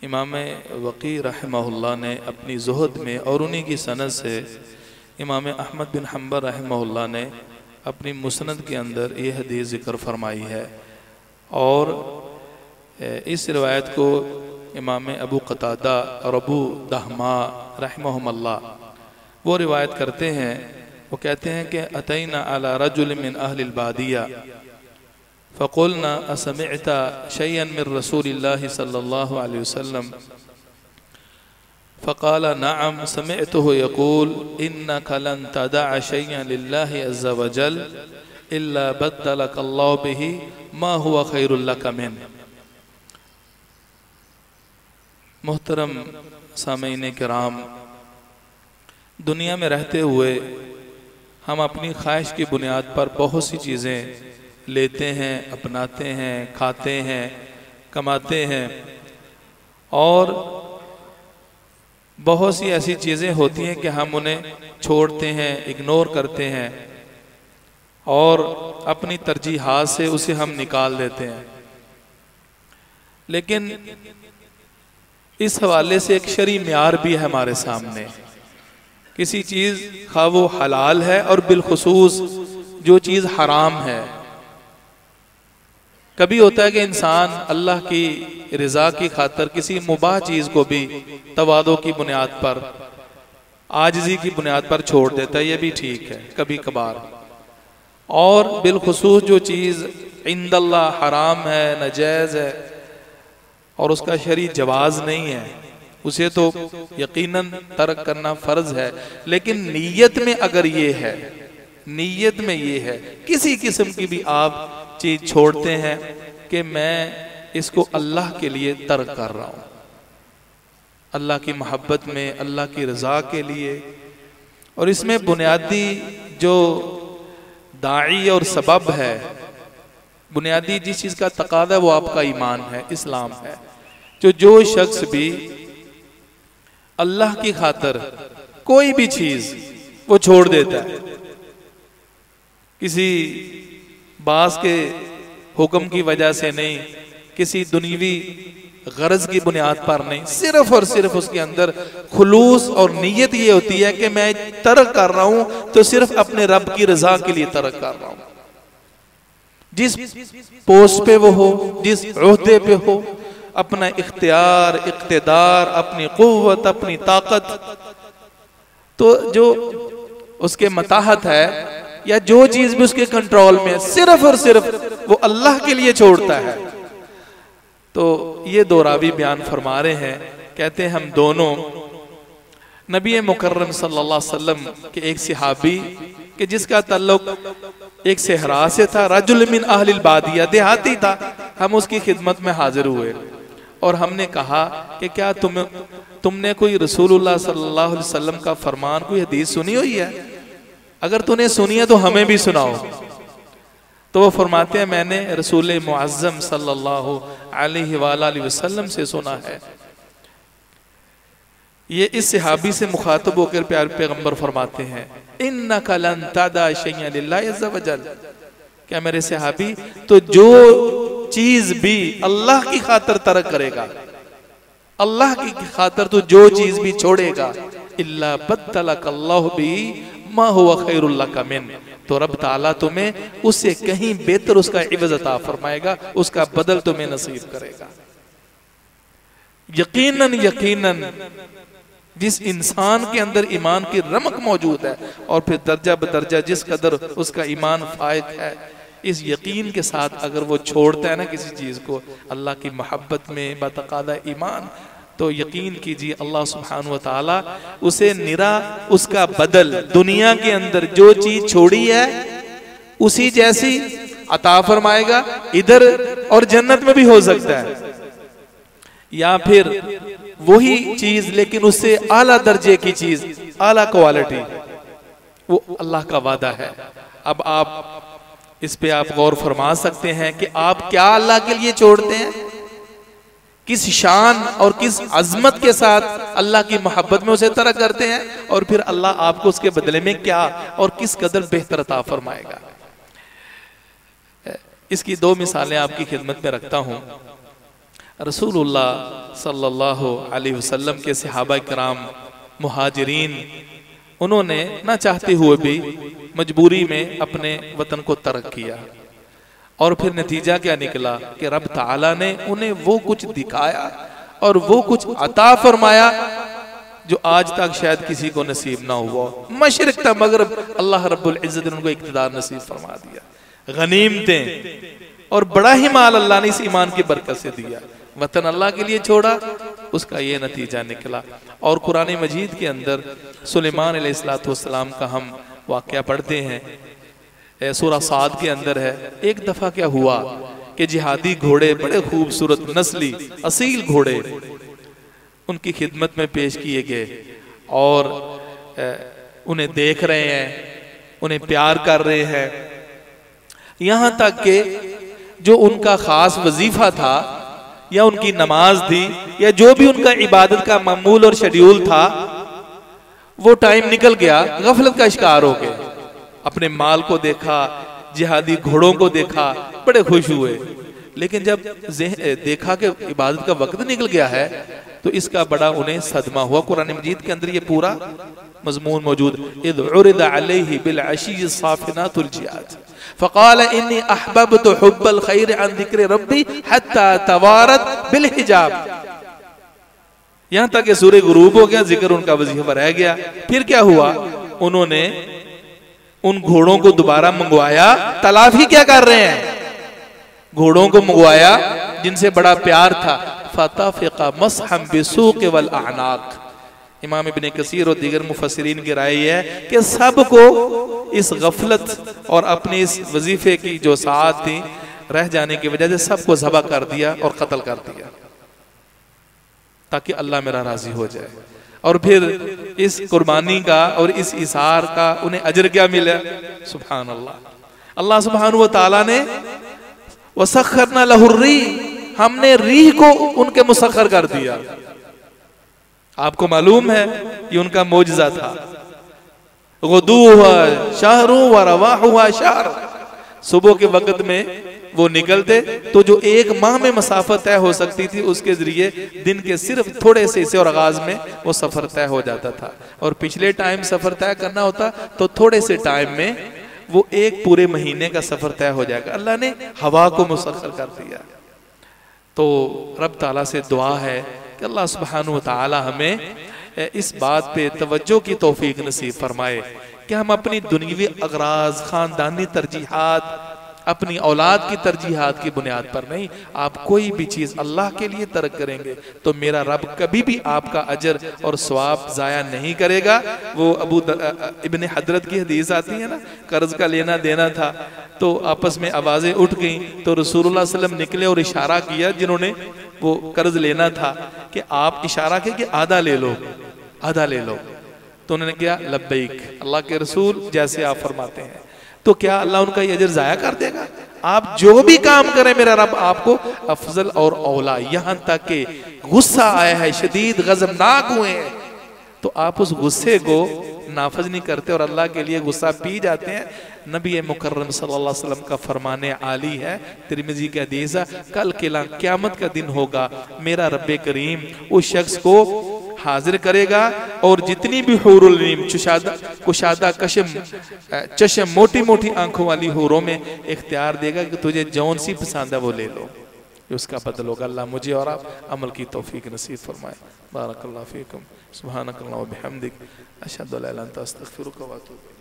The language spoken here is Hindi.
इमाम वकी रहमहुल्लाह ने अपनी ज़ुहद में और उन्हीं की सनद से इमाम अहमद बिन हम्बल रहमहुल्लाह ने अपनी मुस्नद के अंदर ये हदीस ज़िक्र फरमाई है। और इस रिवायत को इमाम अबू क़तादा और अबू दहमा रहमहुमुल्लाह वो रिवायत करते हैं। वो कहते हैं कि अतैना अला रजुल मिन अहलिल बादिया फ़क़ुलना असमिअता शय्यन मिन रसूलिल्लाहि सल्लल्लाहु अलैहि वसल्लम फ़क़ाल नअम समिअतुहु यक़ूल इन्नका लन तदअ शय्यन लिल्लाहि अज़्ज़ा वजल इल्ला बद्दलकल्लाहु बिही मा हुवा खैरुल लका मिन। मोहतरम सामीन किराम, दुनिया में रहते हुए हम अपनी ख्वाहिश की बुनियाद पर बहुत सी चीज़ें लेते हैं, अपनाते हैं, खाते हैं, कमाते हैं, और बहुत सी ऐसी चीज़ें होती हैं कि हम उन्हें छोड़ते हैं, इग्नोर करते हैं और अपनी तरजीहात से उसे हम निकाल देते हैं। लेकिन इस हवाले से एक शरई म्यार भी है हमारे सामने। किसी चीज़ खा वो हलाल है और बिलखुसूस जो चीज़ हराम है। कभी होता है कि इंसान अल्लाह की रज़ा की खातर किसी मुबाह चीज़ को भी तवादो की बुनियाद पर, आजिज़ी की बुनियाद पर छोड़ देता है, ये भी ठीक है कभी कभार। और बिलखुसूस जो चीज़ इंदल्लाह हराम है, नाजायज़ है और उसका शरई जवाज़ नहीं है, उसे तो यकीनन तर्क करना फ़र्ज है। लेकिन नीयत में अगर ये है, नीयत में ये है, किसी किस्म की भी आप चीज़ छोड़ते हैं कि मैं इसको अल्लाह के लिए तर्क कर रहा हूँ, अल्लाह की मोहब्बत में, अल्लाह की रज़ा के लिए। और इसमें बुनियादी जो दाई और सबब है, बुनियादी जिस चीज़ का तकादा है वो आपका ईमान है, इस्लाम है। जो शख्स भी अल्लाह की खातर कोई भी चीज़ वो छोड़ देता है, किसी बास के हुक्म की वजह से नहीं, किसी दुनियावी गरज की बुनियाद पर नहीं, सिर्फ और सिर्फ उसके अंदर खुलूस और नीयत ये होती है कि मैं तर्क कर रहा हूं तो सिर्फ अपने रब की रजा के लिए तर्क कर रहा हूं। जिस पोस्ट पे वो हो, जिस ओहदे पे हो, अपना इख्तियार, इख्तिदार, अपनी कुव्वत, अपनी ताकत, तो जो उसके मताहत है या जो चीज भी उसके कंट्रोल में, सिर्फ और सिर्फ वो अल्लाह के लिए छोड़ता है। तो ये दो रावी बयान फरमा रहे हैं, कहते हैं हम दोनों नबी मुकर्रम सल्लल्लाहु अलैहि वसल्लम के एक सहाबी कि जिसका ताल्लुक एक सहरा से था, रजुल मिन अहलिल बादिया, देहाती था, हम उसकी खिदमत में हाजिर हुए और हमने कहा कि क्या तुमने कोई रसूलुल्लाह सल्लल्लाहु अलैहि वसल्लम का फरमान, कोई हदीस सुनी हुई है? अगर तूने सुनी है तो हमें भी सुनाओ। तो वो फरमाते हैं मैंने रसूल मुअज़्ज़म सल्लल्लाहु अलैहि वसल्लम से सुना है। ये इस सहाबी से मुखातब होकर प्यार पैगंबर फरमाते हैं इन्नका लन तदा शय्यन लिल्लाहि अज़्ज़ा वजल, क्या मेरे सहाबी तो जो चीज भी अल्लाह की खातर तर्क करेगा, अल्लाह की खातर तो जो चीज भी छोड़ेगा, इल्ला बद्दलकल्लाहु बिही मा हुवा खैरुल लका मिन, तो रब ताला तुम्हें उससे कहीं बेहतर उसका इवज़ अता फरमाएगा, उसका बदल तुम्हें नसीब करेगा। यकीनन यकीनन जिस इंसान के अंदर ईमान की रमक मौजूद है और फिर दर्जा बदर्जा जिस कदर उसका ईमान फायक है, इस यकीन के साथ अगर वो छोड़ता है ना किसी चीज को अल्लाह की मोहब्बत में बतकादा ईमान, तो यकीन कीजिए अल्लाह सुब्हानहु व तआला उसे निरा उसका बदल दुनिया के अंदर जो चीज छोड़ी है उसी जैसी अता फरमाएगा, इधर और जन्नत में भी हो सकता है, या फिर वही चीज लेकिन उससे आला दर्जे की चीज, आला क्वालिटी, वो अल्लाह का वादा है। अब आप इस पे आप गौर फरमा सकते हैं कि आप क्या अल्लाह के लिए छोड़ते हैं, किस शान और किस अजमत के साथ अल्लाह की मोहब्बत में उसे तरक करते हैं, और फिर अल्लाह आपको उसके बदले में क्या और किस कदर बेहतर अता फरमाएगा। इसकी दो मिसालें आपकी खिदमत में रखता हूं। रसूलुल्लाह सल्लल्लाहु अलैहि वसल्लम के सहाबा किराम मुहाजिरीन, उन्होंने ना चाहते हुए भी मजबूरी में अपने वतन को तर्क किया, और फिर नतीजा क्या निकला कि रब ताला ने उन्हें वो कुछ दिखाया और वो कुछ अता फरमाया जो आज तक शायद किसी को नसीब ना हुआ। मशरिक था मगरब, अल्लाह रब्बुल इज्जत ने उनको इक़्तिदार नसीब फरमा दिया, गनीमतें और बड़ा ही माल अल्लाह ने इस ईमान की बरकत से दिया। वतन अल्लाह के लिए छोड़ा, उसका ये नतीजा निकला। और कुरान मजीद के अंदर सुलेमान अलैहिस्सलाम का हम वाक़या पढ़ते हैं, सूरा साद के अंदर है। एक दफ़ा क्या हुआ कि जिहादी घोड़े, बड़े खूबसूरत नस्ली असील घोड़े उनकी खिदमत में पेश किए गए और उन्हें देख रहे हैं, उन्हें प्यार कर रहे हैं। यहाँ तक कि जो उनका ख़ास वजीफ़ा था या उनकी नमाज थी या जो भी उनका इबादत का मामूल और शेड्यूल था, वो टाइम निकल गया, गफलत का शिकार हो गए। अपने माल को देखा, जिहादी घोड़ों को देखा, बड़े खुश हुए, लेकिन जब देखा कि इबादत का वक्त निकल गया है तो इसका बड़ा उन्हें सदमा हुआ। कुरान मजीद के अंदर ये पूरा मजमून मौजूद, इद उरिद अलैहि बिल अशी साफिनातुल जियाद फ़क़ाल इन्नी अहबब्तु हुब्बल खैर अन ज़िक्रि रब्बी हत्ता तवारत बिल हिजाब। यहां तक कि सूरज गुरूब हो गया, जिक्र उनका वजीफा रह गया। फिर क्या हुआ, उन्होंने उन घोड़ों को दोबारा मंगवाया। तलाफी क्या कर रहे हैं, घोड़ों को मंगवाया जिनसे बड़ा प्यार था। फतफ़िक़ा मसहम बिसूक़ वल अनाक़। इमाम इब्ने कसीर और दीगर मुफस्सिरीन की राय है कि सबको इस गफलत और अपने इस वजीफे की जो साथ थी रह जाने की वजह से सबको ज़बह कर दिया और कत्ल कर दिया, ताकि अल्लाह मेरा राजी हो जाए। और फिर इस कुर्बानी का और इस इसार का उन्हें अजर क्या मिला, सुभान अल्लाह। अल्लाह सुब्हानहू व तआला ने वसख्खरना लहुर्री, हमने रीह को उनके मुसख्खर कर दिया। आपको मालूम है ये उनका मोजज़ा था। गुदूहा शहरु व रवाहुहा शहर, सुबह के वक्त में वो निकलते तो जो एक माह में मसाफत तय हो सकती थी उसके जरिए दिन के सिर्फ थोड़े से हिस्से और आगाज में वो सफर तय हो जाता था। और पिछले टाइम सफर तय करना होता तो थोड़े से टाइम में वो एक पूरे महीने का सफर तय हो जाएगा। अल्लाह ने हवा को मुसख्खर कर दिया। तो रब ताला से दुआ है कि अल्लाह सुब्हानहू व तआला हमें इस बात पे तवज्जो की तौफीक नसीब फरमाए कि हम अपनी दुनियावी अगराज, खानदानी तरजीहात, अपनी औलाद की तरजीहात की बुनियाद पर नहीं, आप कोई भी चीज़ अल्लाह के लिए तर्क करेंगे तो मेरा रब कभी भी आपका अजर और सवाब ज़ाया नहीं करेगा। वो इब्ने हजरत की हदीस आती है ना, कर्ज का लेना देना था तो आपस में आवाज़ें उठ गई तो रसूलुल्लाह सल्लल्लाहु अलैहि वसल्लम निकले और इशारा किया जिन्होंने वो कर्ज लेना था कि आप इशारा किया कि आधा ले लो, आधा ले लो। तो उन्होंने किया लब्बैक अल्लाह के रसूल, जैसे आप फरमाते हैं। तो क्या अल्लाह उनका ये अजर जाया कर देगा? आप जो भी काम करें मेरा रब आपको अफजल और औला, यहां तक कि गुस्सा आया है, शदीद गजबनाक हुए हैं तो आप उस गुस्से को नाफज नहीं करते और अल्लाह के लिए गुस्सा पी जाते हैं। नबी मुकर्रम सल्लल्लाहु अलैहि वसल्लम का फरमाने आली है, तिरमिजी का हदीस है, कल क़यामत का दिन होगा, मेरा रब्बे करीम उस शख्स को हाजिर करेगा और जितनी भी हूरुल ईन, कुशादा चशम मोटी मोटी आंखों वाली हूरों में इख्तियार देगा कि तुझे जौन सी पसंद है वो ले लो, उसका बदल होगा। अल्लाह मुझे और आप अमल की तौफीक नसीब फरमाए। बारकल्लाहु फीकुम, सुब्हानकल्लाह व बिहम्दिक, अशहदु अल्ला इलाहा इल्ला अंता, अस्तगफिरुका व अतूबु इलैक।